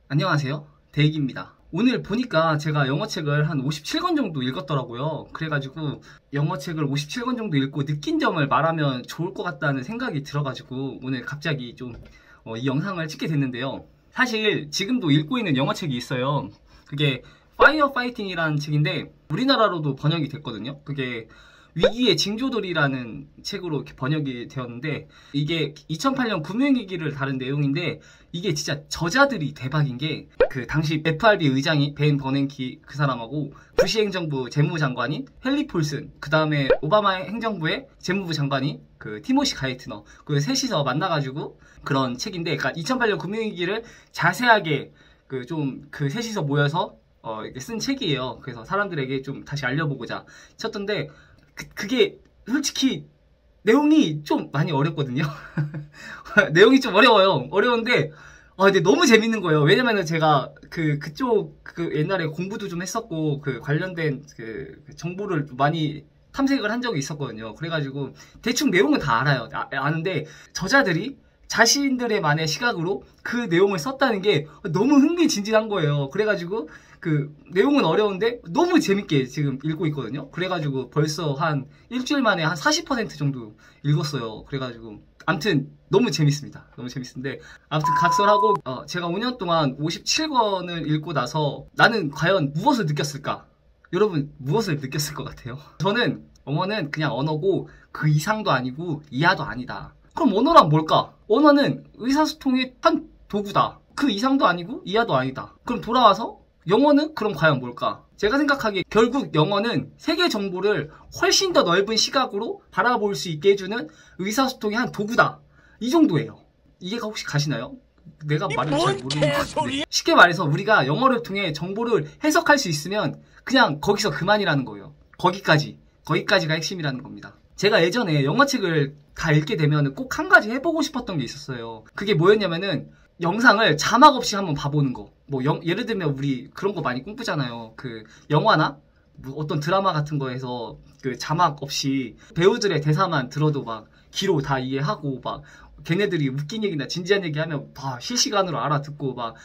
안녕하세요. 대익입니다. 오늘 보니까 제가 영어책을 한 57권 정도 읽었더라고요. 그래가지고 영어책을 57권 정도 읽고 느낀 점을 말하면 좋을 것 같다는 생각이 들어가지고 오늘 갑자기 좀 이 영상을 찍게 됐는데요. 사실 지금도 읽고 있는 영어책이 있어요. 그게 파이어 파이팅이라는 책인데 우리나라로도 번역이 됐거든요. 그게 위기의 징조들이라는 책으로 이렇게 번역이 되었는데, 이게 2008년 금융위기를 다룬 내용인데, 이게 진짜 저자들이 대박인 게, 그 당시 FRB 의장이 벤 버냉키 그 사람하고 부시 행정부 재무장관인 헨리 폴슨, 그 다음에 오바마 행정부의 재무부 장관인 그 티모시 가이트너, 그 셋이서 만나가지고 그런 책인데, 그러니까 2008년 금융위기를 자세하게 그 셋이서 모여서 이렇게 쓴 책이에요. 그래서 사람들에게 좀 다시 알려보고자 쳤던데, 그게 솔직히 내용이 좀 많이 어렵거든요. 내용이 좀 어려워요. 어려운데 근데 너무 재밌는 거예요. 왜냐면은 제가 그쪽 옛날에 공부도 좀 했었고 그 관련된 그 정보를 많이 탐색을 한 적이 있었거든요. 그래가지고 대충 내용은 다 알아요. 아는데 저자들이 자신들의만의 시각으로 그 내용을 썼다는 게 너무 흥미진진한 거예요. 그래가지고 그 내용은 어려운데 너무 재밌게 지금 읽고 있거든요. 그래가지고 벌써 한 일주일 만에 한 40% 정도 읽었어요. 그래가지고 아무튼 너무 재밌습니다. 너무 재밌는데 아무튼 각설하고 제가 5년 동안 57권을 읽고 나서 나는 과연 무엇을 느꼈을까? 여러분 무엇을 느꼈을 것 같아요? 저는 언어는 그냥 언어고 그 이상도 아니고 이하도 아니다. 그럼 언어란 뭘까? 언어는 의사소통의 한 도구다. 그 이상도 아니고 이하도 아니다. 그럼 돌아와서 영어는 그럼 과연 뭘까? 제가 생각하기에 결국 영어는 세계 정보를 훨씬 더 넓은 시각으로 바라볼 수 있게 해주는 의사소통의 한 도구다. 이 정도예요. 이해가 혹시 가시나요? 내가 말을 잘 모르는 것 같은데. 쉽게 말해서 우리가 영어를 통해 정보를 해석할 수 있으면 그냥 거기서 그만이라는 거예요. 거기까지가 핵심이라는 겁니다. 제가 예전에 영어책을 다 읽게 되면 꼭 한 가지 해보고 싶었던 게 있었어요. 그게 뭐였냐면은 영상을 자막 없이 한번 봐보는 거. 예를 들면 우리 그런 거 많이 꿈꾸잖아요. 그 영화나 뭐 어떤 드라마 같은 거에서 그 자막 없이 배우들의 대사만 들어도 막 귀로 다 이해하고 막 걔네들이 웃긴 얘기나 진지한 얘기하면 다 실시간으로 알아듣고 막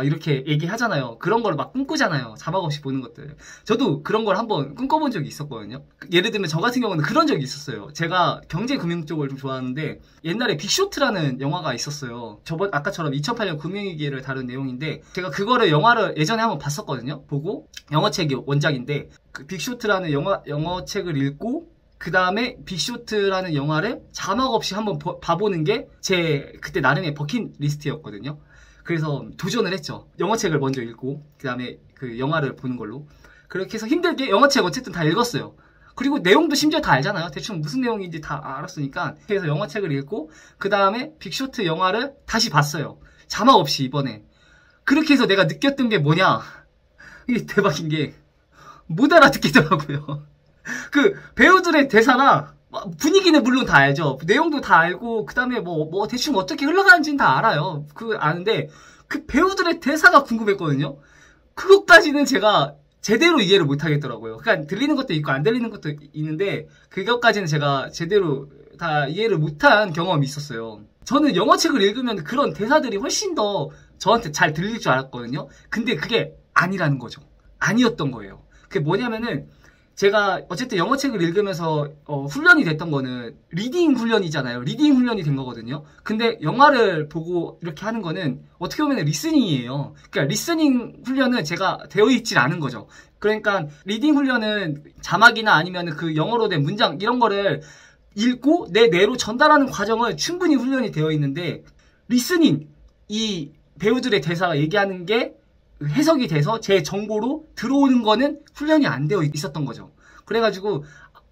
이렇게 얘기하잖아요. 그런 걸 막 꿈꾸잖아요. 자막 없이 보는 것들. 저도 그런 걸 한번 꿈꿔본 적이 있었거든요. 예를 들면 저 같은 경우는 그런 적이 있었어요. 제가 경제금융 쪽을 좀 좋아하는데 옛날에 빅쇼트라는 영화가 있었어요. 아까처럼 2008년 금융위기를 다룬 내용인데 제가 그거를 영화를 예전에 한번 봤었거든요. 보고 영어책이 원작인데 그 빅쇼트라는 영어책을 읽고 그 다음에 빅쇼트라는 영화를 자막 없이 한번 봐보는 게 제 그때 나름의 버킷리스트였거든요. 그래서 도전을 했죠. 영어책을 먼저 읽고 그 다음에 그 영화를 보는 걸로. 그렇게 해서 힘들게 영어책 어쨌든 다 읽었어요. 그리고 내용도 심지어 다 알잖아요. 대충 무슨 내용인지 다 알았으니까. 그래서 영어책을 읽고 그 다음에 빅쇼트 영화를 다시 봤어요. 자막 없이 이번에. 그렇게 해서 내가 느꼈던 게 뭐냐. 이게 대박인 게 못 알아듣겠더라고요. 그 배우들의 대사나 분위기는 물론 다 알죠. 내용도 다 알고 그 다음에 뭐 대충 어떻게 흘러가는지는 다 알아요. 아는데 그 배우들의 대사가 궁금했거든요. 그것까지는 제가 제대로 이해를 못 하겠더라고요. 그러니까 들리는 것도 있고 안 들리는 것도 있는데 그것까지는 제가 제대로 다 이해를 못한 경험이 있었어요. 저는 영어책을 읽으면 그런 대사들이 훨씬 더 저한테 잘 들릴 줄 알았거든요. 근데 그게 아니라는 거죠. 아니었던 거예요. 그게 뭐냐면은 제가 어쨌든 영어책을 읽으면서 훈련이 됐던 거는 리딩 훈련이잖아요. 리딩 훈련이 된 거거든요. 근데 영화를 보고 이렇게 하는 거는 어떻게 보면 리스닝이에요. 그러니까 리스닝 훈련은 제가 되어 있질 않은 거죠. 그러니까 리딩 훈련은 자막이나 아니면 그 영어로 된 문장 이런 거를 읽고 내 뇌로 전달하는 과정은 충분히 훈련이 되어 있는데 리스닝, 이 배우들의 대사가 얘기하는 게 해석이 돼서 제 정보로 들어오는 거는 훈련이 안 되어 있었던 거죠. 그래가지고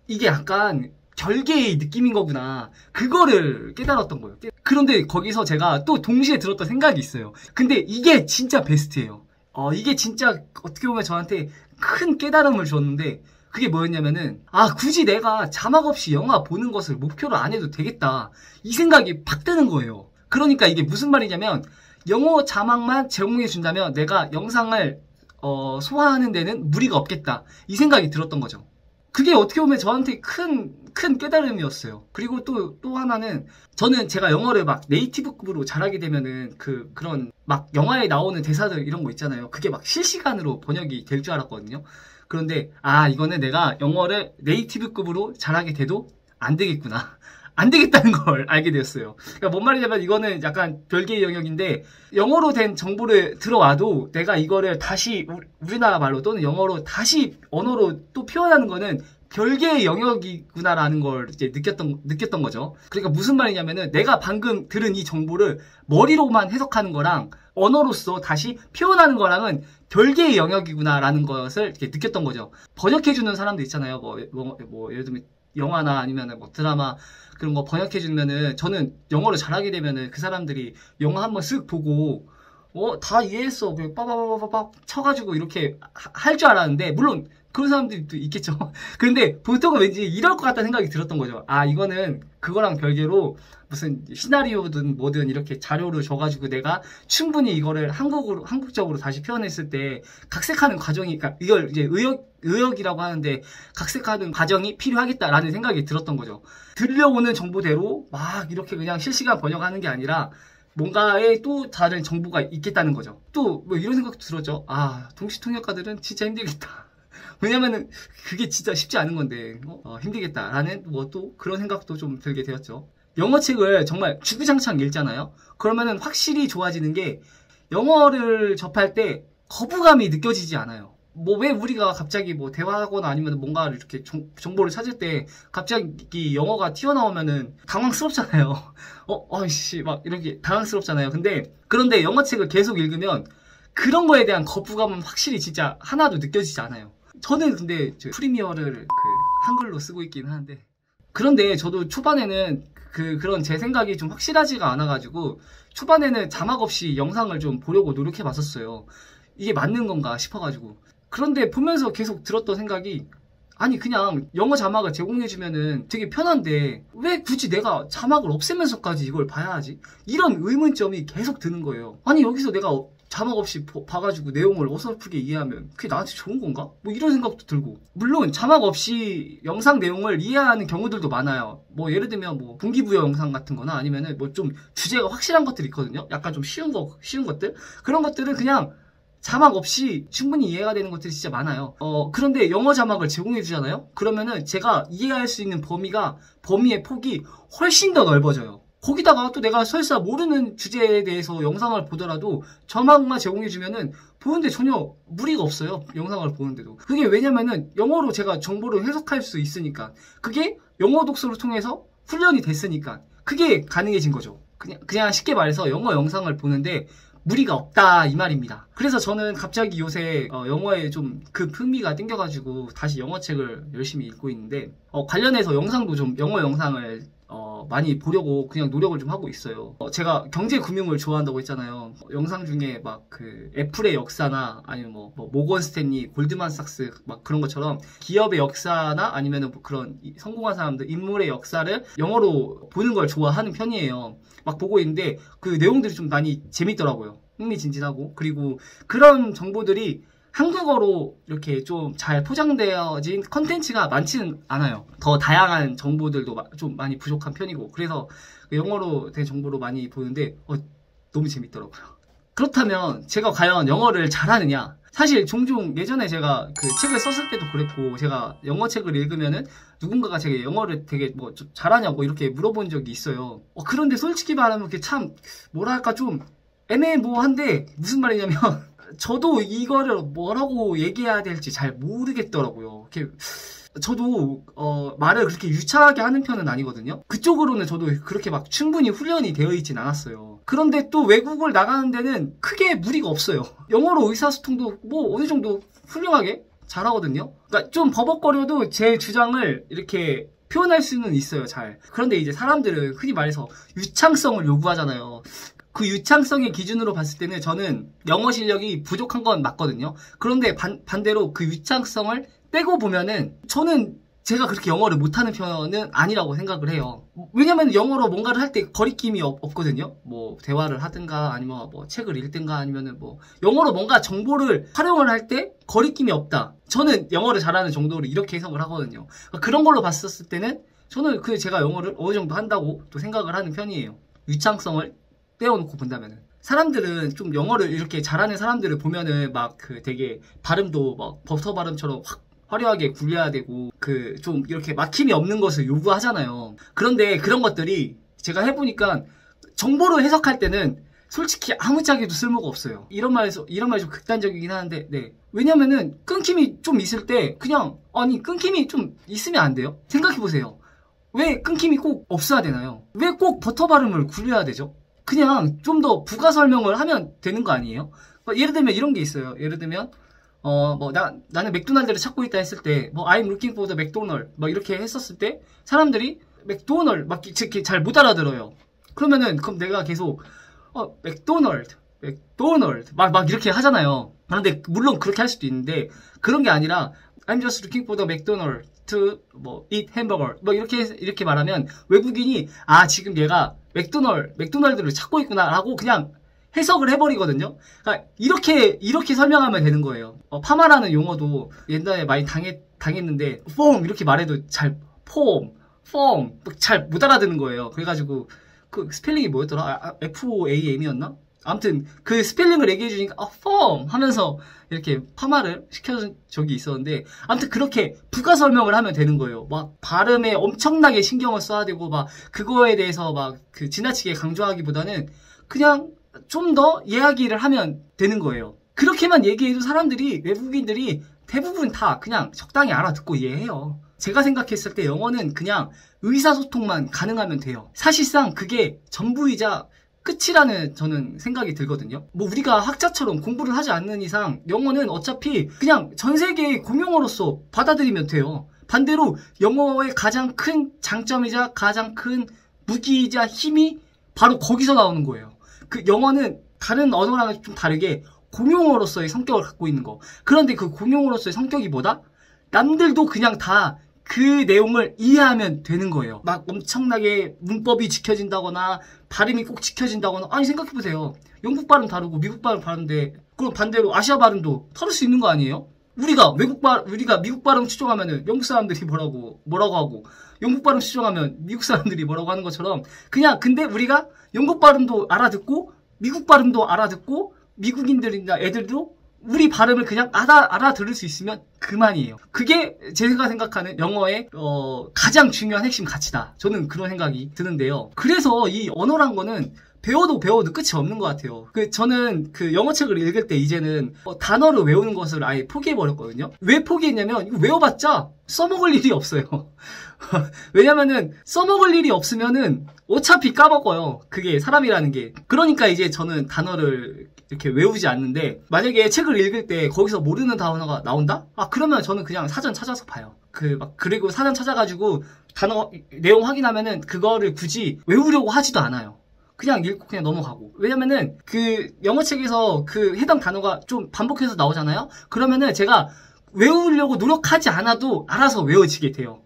이게 약간 별개의 느낌인 거구나. 그거를 깨달았던 거예요. 그런데 거기서 제가 또 동시에 들었던 생각이 있어요. 근데 이게 진짜 베스트예요. 이게 진짜 어떻게 보면 저한테 큰 깨달음을 줬는데 그게 뭐였냐면은 굳이 내가 자막 없이 영화 보는 것을 목표로 안 해도 되겠다. 이 생각이 팍 드는 거예요. 그러니까 이게 무슨 말이냐면 영어 자막만 제공해 준다면 내가 영상을 소화하는 데는 무리가 없겠다. 이 생각이 들었던 거죠. 그게 어떻게 보면 저한테 큰 큰 깨달음이었어요. 그리고 또 하나는 저는 제가 영어를 막 네이티브급으로 잘하게 되면은 그런 막 영화에 나오는 대사들 이런 거 있잖아요. 그게 막 실시간으로 번역이 될 줄 알았거든요. 그런데 이거는 내가 영어를 네이티브급으로 잘하게 돼도 안 되겠구나. 안 되겠다는 걸 알게 되었어요. 그러니까 뭔 말이냐면 이거는 약간 별개의 영역인데 영어로 된 정보를 들어와도 내가 이거를 다시 우리나라 말로 또는 영어로 다시 언어로 또 표현하는 거는 별개의 영역이구나라는 걸 이제 느꼈던 거죠. 그러니까 무슨 말이냐면은 내가 방금 들은 이 정보를 머리로만 해석하는 거랑 언어로서 다시 표현하는 거랑은 별개의 영역이구나라는 것을 이렇게 느꼈던 거죠. 번역해주는 사람도 있잖아요. 뭐 예를 들면 영화나 아니면 뭐 드라마 그런 거 번역해주면은 저는 영어를 잘하게 되면은 그 사람들이 영화 한번 쓱 보고 다 이해했어. 그냥 빠바바바박 쳐가지고 이렇게 할 줄 알았는데 물론 그런 사람들도 있겠죠. 그런데 보통은 왠지 이럴 것 같다는 생각이 들었던 거죠. 이거는 그거랑 별개로 무슨 시나리오든 뭐든 이렇게 자료를 줘가지고 내가 충분히 이거를 한국적으로 다시 표현했을 때 각색하는 과정이, 그러니까 이걸 이제 의역이라고 하는데 각색하는 과정이 필요하겠다라는 생각이 들었던 거죠. 들려오는 정보대로 막 이렇게 그냥 실시간 번역하는 게 아니라 뭔가에 또 다른 정보가 있겠다는 거죠. 또 뭐 이런 생각도 들었죠. 동시통역가들은 진짜 힘들겠다. 왜냐면은 그게 진짜 쉽지 않은 건데 힘들겠다라는 뭐 또 그런 생각도 좀 들게 되었죠. 영어책을 정말 주구장창 읽잖아요. 그러면은 확실히 좋아지는 게 영어를 접할 때 거부감이 느껴지지 않아요. 뭐 왜 우리가 갑자기 뭐 대화하거나 아니면 뭔가를 이렇게 정보를 찾을 때 갑자기 영어가 튀어나오면은 당황스럽잖아요. 아이씨 막 이렇게 당황스럽잖아요. 그런데 영어책을 계속 읽으면 그런 거에 대한 거부감은 확실히 진짜 하나도 느껴지지 않아요. 저는 근데 프리미어를 한글로 쓰고 있긴 하는데, 그런데 저도 초반에는 그런 제 생각이 좀 확실하지가 않아가지고 초반에는 자막 없이 영상을 좀 보려고 노력해 봤었어요. 이게 맞는 건가 싶어가지고. 그런데 보면서 계속 들었던 생각이, 아니 그냥 영어 자막을 제공해주면은 되게 편한데 왜 굳이 내가 자막을 없애면서까지 이걸 봐야 하지? 이런 의문점이 계속 드는 거예요. 아니 여기서 내가 자막 없이 봐가지고 내용을 어설프게 이해하면 그게 나한테 좋은 건가? 뭐 이런 생각도 들고. 물론 자막 없이 영상 내용을 이해하는 경우들도 많아요. 뭐 예를 들면 뭐 동기부여 영상 같은 거나 아니면은 뭐 좀 주제가 확실한 것들이 있거든요. 약간 좀 쉬운 것들? 그런 것들은 그냥 자막 없이 충분히 이해가 되는 것들이 진짜 많아요. 그런데 영어 자막을 제공해 주잖아요? 그러면은 제가 이해할 수 있는 범위의 폭이 훨씬 더 넓어져요. 거기다가 또 내가 설사 모르는 주제에 대해서 영상을 보더라도 자막만 제공해주면은 보는데 전혀 무리가 없어요. 영상을 보는데도. 그게 왜냐면은 영어로 제가 정보를 해석할 수 있으니까. 그게 영어 독서를 통해서 훈련이 됐으니까. 그게 가능해진 거죠. 그냥 쉽게 말해서 영어 영상을 보는데 무리가 없다 이 말입니다. 그래서 저는 갑자기 요새 영어에 좀 흥미가 땡겨가지고 다시 영어책을 열심히 읽고 있는데 관련해서 영상도 좀 영어 영상을 많이 보려고 그냥 노력을 좀 하고 있어요. 제가 경제금융을 좋아한다고 했잖아요. 영상 중에 막 애플의 역사나 아니면 뭐 모건 스탠리, 골드만삭스 막 그런 것처럼 기업의 역사나 아니면은 뭐 그런 성공한 사람들 인물의 역사를 영어로 보는 걸 좋아하는 편이에요. 막 보고 있는데 그 내용들이 좀 많이 재밌더라고요. 흥미진진하고. 그리고 그런 정보들이 한국어로 이렇게 좀 잘 포장되어진 컨텐츠가 많지는 않아요. 더 다양한 정보들도 좀 많이 부족한 편이고. 그래서 영어로 된 정보로 많이 보는데 너무 재밌더라고요. 그렇다면 제가 과연 영어를 잘하느냐? 사실 종종 예전에 제가 책을 썼을 때도 그랬고, 제가 영어책을 읽으면은 누군가가 제가 영어를 되게 뭐 좀 잘하냐고 이렇게 물어본 적이 있어요. 그런데 솔직히 말하면 그게 참 뭐랄까 좀 애매모호한데, 무슨 말이냐면 저도 이거를 뭐라고 얘기해야 될지 잘 모르겠더라고요. 저도 말을 그렇게 유창하게 하는 편은 아니거든요. 그쪽으로는 저도 그렇게 막 충분히 훈련이 되어 있진 않았어요. 그런데 또 외국을 나가는 데는 크게 무리가 없어요. 영어로 의사소통도 뭐 어느 정도 훌륭하게 잘하거든요. 그러니까 좀 버벅거려도 제 주장을 이렇게 표현할 수는 있어요, 잘. 그런데 이제 사람들은 흔히 말해서 유창성을 요구하잖아요. 그 유창성의 기준으로 봤을 때는 저는 영어 실력이 부족한 건 맞거든요. 그런데 반대로 그 유창성을 빼고 보면은 저는 제가 그렇게 영어를 못하는 편은 아니라고 생각을 해요. 왜냐면 영어로 뭔가를 할 때 거리낌이 없거든요. 뭐 대화를 하든가 아니면 뭐 책을 읽든가 아니면은 뭐 영어로 뭔가 정보를 활용을 할 때 거리낌이 없다. 저는 영어를 잘하는 정도로 이렇게 해석을 하거든요. 그런 걸로 봤었을 때는 저는 제가 영어를 어느 정도 한다고 또 생각을 하는 편이에요. 유창성을 떼어놓고 본다면은. 사람들은 좀 영어를 이렇게 잘하는 사람들을 보면은 막 되게 발음도 막 버터 발음처럼 확 화려하게 굴려야 되고 좀 이렇게 막힘이 없는 것을 요구하잖아요. 그런데 그런 것들이 제가 해보니까 정보로 해석할 때는 솔직히 아무짝에도 쓸모가 없어요. 이런 말 좀 극단적이긴 하는데, 네. 왜냐면은 끊김이 좀 있을 때 그냥 아니 끊김이 좀 있으면 안 돼요? 생각해보세요. 왜 끊김이 꼭 없어야 되나요? 왜 꼭 버터 발음을 굴려야 되죠? 그냥 좀 더 부가 설명을 하면 되는 거 아니에요? 예를 들면 이런 게 있어요. 예를 들면 나는 맥도날드를 찾고 있다 했을 때 I'm looking for the McDonald 이렇게 했었을 때 사람들이 맥도널드 막 이렇게 잘 못 알아들어요. 그러면은 그럼 내가 계속 맥도날드 막 이렇게 하잖아요. 그런데 물론 그렇게 할 수도 있는데 그런 게 아니라 I'm just looking for the McDonald to eat hamburger 이렇게 말하면 외국인이 지금 얘가 맥도날드를 찾고 있구나라고 그냥 해석을 해버리거든요. 그러니까 이렇게 설명하면 되는 거예요. 파마라는 용어도 옛날에 많이 당했는데 폼 이렇게 말해도 잘 잘 못 알아듣는 거예요. 그래가지고 그 스펠링이 뭐였더라? FOAM이었나? 아무튼 그 스펠링을 얘기해주니까 폼 하면서 이렇게 파마를 시켜준 적이 있었는데 아무튼 그렇게 부가 설명을 하면 되는 거예요. 막 발음에 엄청나게 신경을 써야 되고 막 그거에 대해서 막 지나치게 강조하기보다는 그냥 좀 더 이야기를 하면 되는 거예요. 그렇게만 얘기해도 외국인들이 대부분 다 그냥 적당히 알아듣고 이해해요. 제가 생각했을 때 영어는 그냥 의사소통만 가능하면 돼요. 사실상 그게 전부이자 끝이라는 저는 생각이 들거든요. 우리가 학자처럼 공부를 하지 않는 이상 영어는 어차피 그냥 전 세계의 공용어로서 받아들이면 돼요. 반대로 영어의 가장 큰 장점이자 가장 큰 무기이자 힘이 바로 거기서 나오는 거예요. 영어는 다른 언어랑은 좀 다르게 공용어로서의 성격을 갖고 있는 거. 그런데 그 공용어로서의 성격이 뭐다? 남들도 그냥 다 그 내용을 이해하면 되는 거예요. 막 엄청나게 문법이 지켜진다거나 발음이 꼭 지켜진다거나 아니 생각해보세요. 영국 발음 다르고 미국 발음 다른데 그럼 반대로 아시아 발음도 다를 수 있는 거 아니에요? 우리가 미국 발음 추종하면은 영국 사람들이 뭐라고 하고 영국 발음 추종하면 미국 사람들이 뭐라고 하는 것처럼 근데 우리가 영국 발음도 알아듣고 미국 발음도 알아듣고 미국인들이나 애들도 우리 발음을 그냥 알아들을 수 있으면 그만이에요. 그게 제가 생각하는 영어의 가장 중요한 핵심 가치다. 저는 그런 생각이 드는데요. 그래서 이 언어란 거는 배워도 끝이 없는 것 같아요. 저는 영어책을 읽을 때 이제는 단어를 외우는 것을 아예 포기해버렸거든요. 왜 포기했냐면 이거 외워봤자 써먹을 일이 없어요. 왜냐면은 써먹을 일이 없으면은 어차피 까먹어요. 그게 사람이라는 게. 그러니까 이제 저는 단어를 이렇게 외우지 않는데 만약에 책을 읽을 때 거기서 모르는 단어가 나온다? 그러면 저는 그냥 사전 찾아서 봐요. 그리고 사전 찾아가지고 단어 내용 확인하면은 그거를 굳이 외우려고 하지도 않아요. 그냥 읽고 그냥 넘어가고. 왜냐면은 영어책에서 해당 단어가 좀 반복해서 나오잖아요? 그러면은 제가 외우려고 노력하지 않아도 알아서 외워지게 돼요.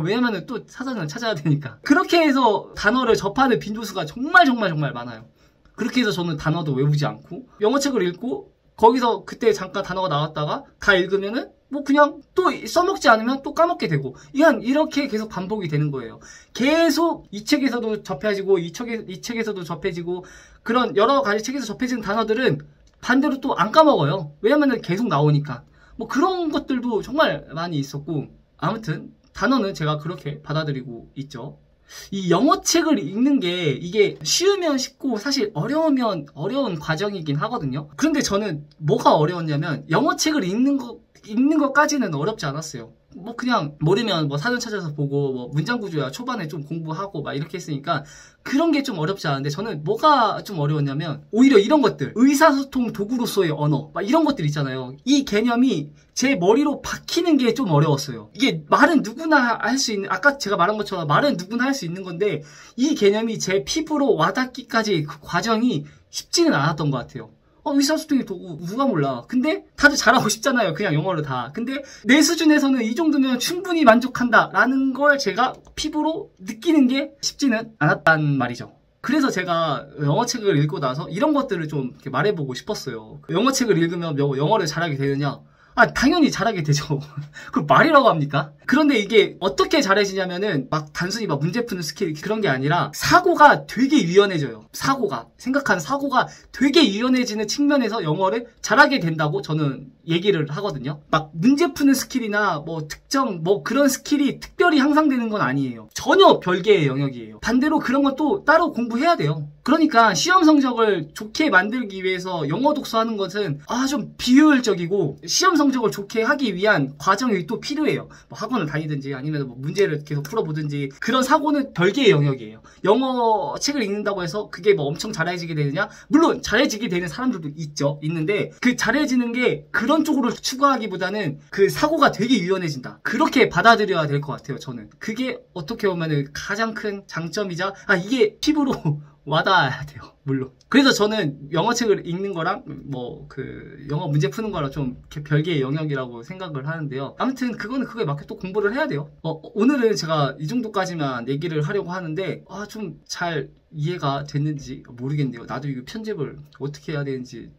왜냐면은 또 사전을 찾아야 되니까. 그렇게 해서 단어를 접하는 빈도수가 정말 많아요. 그렇게 해서 저는 단어도 외우지 않고 영어책을 읽고 거기서 그때 잠깐 단어가 나왔다가 다 읽으면은 그냥 또 써먹지 않으면 또 까먹게 되고 이렇게 계속 반복이 되는 거예요. 계속 이 책에서도 접해지고 이 책에서도 접해지고 그런 여러 가지 책에서 접해지는 단어들은 반대로 또 안 까먹어요. 왜냐면은 계속 나오니까. 그런 것들도 정말 많이 있었고 아무튼 단어는 제가 그렇게 받아들이고 있죠. 이 영어책을 읽는 게 이게 쉬우면 쉽고 사실 어려우면 어려운 과정이긴 하거든요. 그런데 저는 뭐가 어려웠냐면 영어책을 읽는 것까지는 어렵지 않았어요. 그냥 모르면 사전 찾아서 보고 문장 구조야 초반에 좀 공부하고 이렇게 했으니까 그런 게 좀 어렵지 않은데 저는 뭐가 좀 어려웠냐면 오히려 이런 것들 의사소통 도구로서의 언어 이런 것들 있잖아요. 이 개념이 제 머리로 박히는 게 좀 어려웠어요. 이게 말은 누구나 할 수 있는 아까 제가 말한 것처럼 말은 누구나 할 수 있는 건데 이 개념이 제 피부로 와닿기까지 그 과정이 쉽지는 않았던 것 같아요. 의사소통의 도구 누가 몰라. 근데 다들 잘하고 싶잖아요. 그냥 영어를 다. 근데 내 수준에서는 이 정도면 충분히 만족한다 라는 걸 제가 피부로 느끼는 게 쉽지는 않았단 말이죠. 그래서 제가 영어책을 읽고 나서 이런 것들을 좀 이렇게 말해보고 싶었어요. 영어책을 읽으면 영어를 잘하게 되느냐? 당연히 잘하게 되죠. 그 말이라고 합니까? 그런데 이게 어떻게 잘해지냐면은 막 단순히 막 문제 푸는 스킬 그런 게 아니라 사고가 되게 유연해져요. 생각하는 사고가 되게 유연해지는 측면에서 영어를 잘하게 된다고 저는 얘기를 하거든요. 막 문제 푸는 스킬이나 뭐 특정 뭐 그런 스킬이 특별히 향상되는 건 아니에요. 전혀 별개의 영역이에요. 반대로 그런 건 또 따로 공부해야 돼요. 그러니까 시험 성적을 좋게 만들기 위해서 영어 독서하는 것은 좀 비효율적이고 시험 성적을 좋게 하기 위한 과정이 또 필요해요. 뭐 학원을 다니든지 아니면 뭐 문제를 계속 풀어보든지 그런 사고는 별개의 영역이에요. 영어 책을 읽는다고 해서 그게 뭐 엄청 잘해지게 되느냐? 물론 잘해지게 되는 사람들도 있는데 그 잘해지는 게 그런 쪽으로 추구하기보다는 그 사고가 되게 유연해진다. 그렇게 받아들여야 될 것 같아요. 저는 그게 어떻게 보면 가장 큰 장점이자 이게 팁으로 와닿아야 돼요. 물론. 그래서 저는 영어책을 읽는 거랑 뭐 그 영어 문제 푸는 거랑 좀 별개의 영역이라고 생각을 하는데요. 아무튼 그거는 그거에 맞게 또 공부를 해야 돼요. 오늘은 제가 이 정도까지만 얘기를 하려고 하는데 좀 잘 이해가 됐는지 모르겠네요. 나도 이거 편집을 어떻게 해야 되는지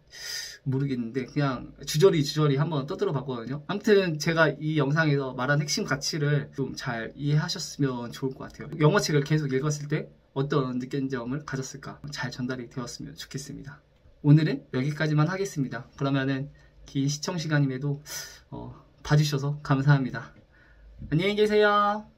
모르겠는데 그냥 주저리 한번 떠들어 봤거든요. 아무튼 제가 이 영상에서 말한 핵심 가치를 좀 잘 이해하셨으면 좋을 것 같아요. 영어책을 계속 읽었을 때 어떤 느낀점을 가졌을까 잘 전달이 되었으면 좋겠습니다. 오늘은 여기까지만 하겠습니다. 그러면은 긴 시청 시간임에도 봐주셔서 감사합니다. 안녕히 계세요.